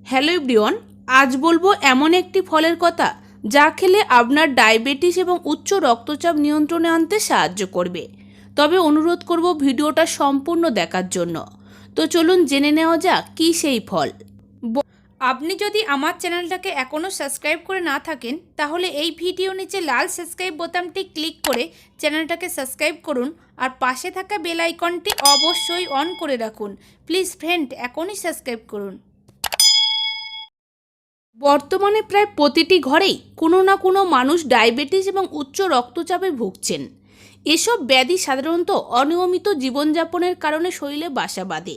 Hello everyone, আজ বলবো এমন একটি ফলের কথা যা খেলে আপনার ডায়াবেটিস এবং উচ্চ রক্তচাপ নিয়ন্ত্রণে আনতে সাহায্য করবে। তবে অনুরোধ করব ভিডিওটা সম্পূর্ণ দেখার জন্য। তো চলুন জেনে নেওয়া যাক কী সেই ফল। আপনি যদি আমার চ্যানেলটাকে এখনও সাবস্ক্রাইব করে না থাকেন তাহলে এই ভিডিও নিচে লাল সাবস্ক্রাইব বোতামটি ক্লিক করে চ্যানেলটাকে সাবস্ক্রাইব করুন আর পাশে থাকা বেল আইকনটি অবশ্যই অন করে রাখুন। প্লিজ ফ্রেন্ড, এখনই সাবস্ক্রাইব করুন। বর্তমানে প্রায় প্রতিটি ঘরেই কোনো না কোনো মানুষ ডায়াবেটিস এবং উচ্চ রক্তচাপে ভুগছেন। এসব ব্যাধি সাধারণত অনিয়মিত জীবনযাপনের কারণে শরীরে বাসা বাঁধে।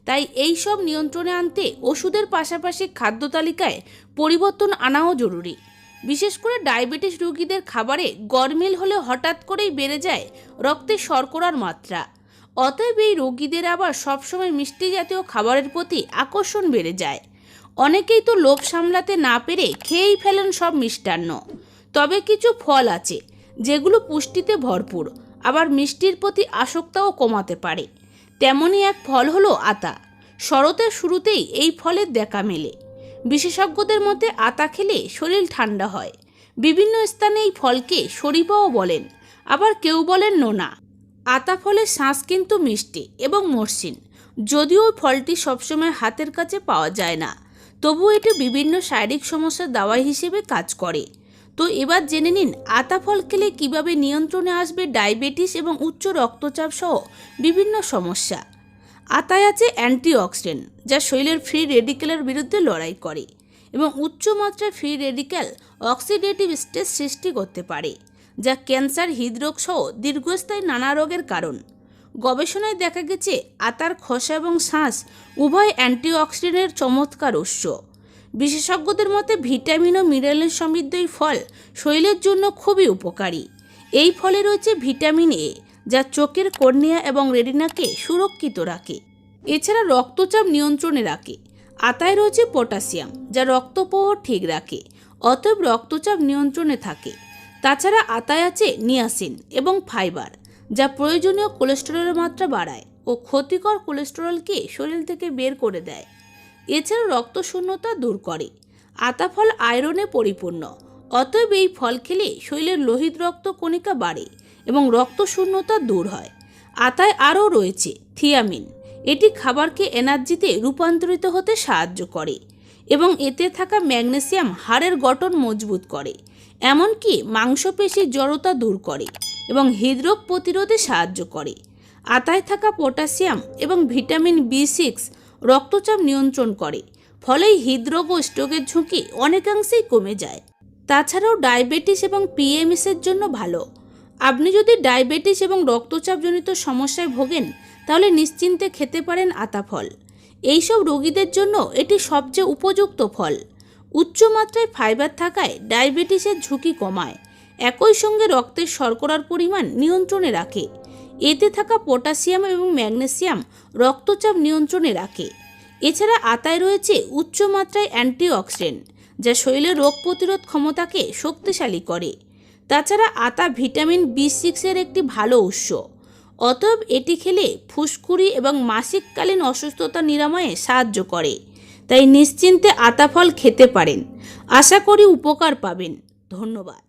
তাই এই সব নিয়ন্ত্রণে আনতে ওষুধের পাশাপাশি খাদ্য তালিকায় পরিবর্তন আনাও জরুরি। বিশেষ করে ডায়াবেটিস রোগীদের খাবারে গরমিল হলে হঠাৎ করেই বেড়ে যায় রক্তে শর্করার মাত্রা। অতএব এই রোগীদের আবার সবসময় মিষ্টি জাতীয় খাবারের প্রতি আকর্ষণ বেড়ে যায়। অনেকেই তো লোভ সামলাতে না পেরে খেয়েই ফেলেন সব মিষ্টান্ন। তবে কিছু ফল আছে যেগুলো পুষ্টিতে ভরপুর, আবার মিষ্টির প্রতি আসক্তও কমাতে পারে। তেমনই এক ফল হলো আতা। শরতের শুরুতেই এই ফলের দেখা মেলে। বিশেষজ্ঞদের মতে আতা খেলে শরীর ঠান্ডা হয়। বিভিন্ন স্থানে এই ফলকে শরীফাও বলেন, আবার কেউ বলেন নোনা। আতা ফলের শাঁস কিন্তু মিষ্টি এবং মসৃণ। যদিও ফলটি সবসময় হাতের কাছে পাওয়া যায় না, তবু এটি বিভিন্ন শারীরিক সমস্যার দাওয়াই হিসেবে কাজ করে। তো এবার জেনে নিন আতা ফল খেলে কীভাবে নিয়ন্ত্রণে আসবে ডায়াবেটিস এবং উচ্চ রক্তচাপ সহ বিভিন্ন সমস্যা। আতায় আছে অ্যান্টিঅক্সিডেন্ট, যা শরীরের ফ্রি রেডিক্যালের বিরুদ্ধে লড়াই করে এবং উচ্চ মাত্রায় ফ্রি রেডিক্যাল অক্সিডেটিভ স্ট্রেস সৃষ্টি করতে পারে, যা ক্যান্সার, হৃদরোগ সহ দীর্ঘস্থায়ী নানা রোগের কারণ। গবেষণায় দেখা গেছে আতার খোসা এবং শাঁস উভয় অ্যান্টিঅক্সিডেন্টের চমৎকার উৎস। বিশেষজ্ঞদের মতে ভিটামিন ও মিনারেলের সমৃদ্ধ এই ফল শরীরের জন্য খুবই উপকারী। এই ফলে রয়েছে ভিটামিন এ, যা চোখের কর্নিয়া এবং রেটিনাকে সুরক্ষিত রাখে। এছাড়া রক্তচাপ নিয়ন্ত্রণে রাখে। আতায় রয়েছে পটাশিয়াম, যা রক্তপ্রবাহ ঠিক রাখে, অতএব রক্তচাপ নিয়ন্ত্রণে থাকে। তাছাড়া আতায় আছে নিয়াসিন এবং ফাইবার, যা প্রয়োজনীয় কোলেস্টেরলের মাত্রা বাড়ায় ও ক্ষতিকর কোলেস্টেরলকে শরীর থেকে বের করে দেয়। এছাড়া রক্তশূন্যতা দূর করে। আতা ফল আয়রনে পরিপূর্ণ, অতএব এই ফল খেলে শরীরের লোহিত রক্ত কণিকা বাড়ে এবং রক্তশূন্যতা দূর হয়। আতায় আরও রয়েছে থিয়ামিন। এটি খাবারকে এনার্জিতে রূপান্তরিত হতে সাহায্য করে এবং এতে থাকা ম্যাগনেসিয়াম হাড়ের গঠন মজবুত করে, এমনকি মাংসপেশির জড়তা দূর করে এবং হৃদরোগ প্রতিরোধে সাহায্য করে। আতায় থাকা পটাশিয়াম এবং ভিটামিন B6 রক্তচাপ নিয়ন্ত্রণ করে, ফলে হৃদরোগ ও স্ট্রোকের ঝুঁকি অনেকাংশেই কমে যায়। তাছাড়াও ডায়াবেটিস এবং PMSের জন্য ভালো। আপনি যদি ডায়াবেটিস এবং রক্তচাপজনিত সমস্যায় ভোগেন তাহলে নিশ্চিন্তে খেতে পারেন আতা ফল। এইসব রোগীদের জন্য এটি সবচেয়ে উপযুক্ত ফল। উচ্চ মাত্রায় ফাইবার থাকায় ডায়াবেটিসের ঝুঁকি কমায়, একই সঙ্গে রক্তের শর্করার পরিমাণ নিয়ন্ত্রণে রাখে। এতে থাকা পটাশিয়াম এবং ম্যাগনেসিয়াম রক্তচাপ নিয়ন্ত্রণে রাখে। এছাড়া আতায় রয়েছে উচ্চ মাত্রায় অ্যান্টিঅক্সিডেন্ট, যা শরীরের রোগ প্রতিরোধ ক্ষমতাকে শক্তিশালী করে। তাছাড়া আতা ভিটামিন B6 একটি ভালো উৎস, অতএব এটি খেলে ফুসকুড়ি এবং মাসিককালীন অসুস্থতা নিরাময়ে সাহায্য করে। তাই নিশ্চিন্তে আতা ফল খেতে পারেন। আশা করি উপকার পাবেন। ধন্যবাদ।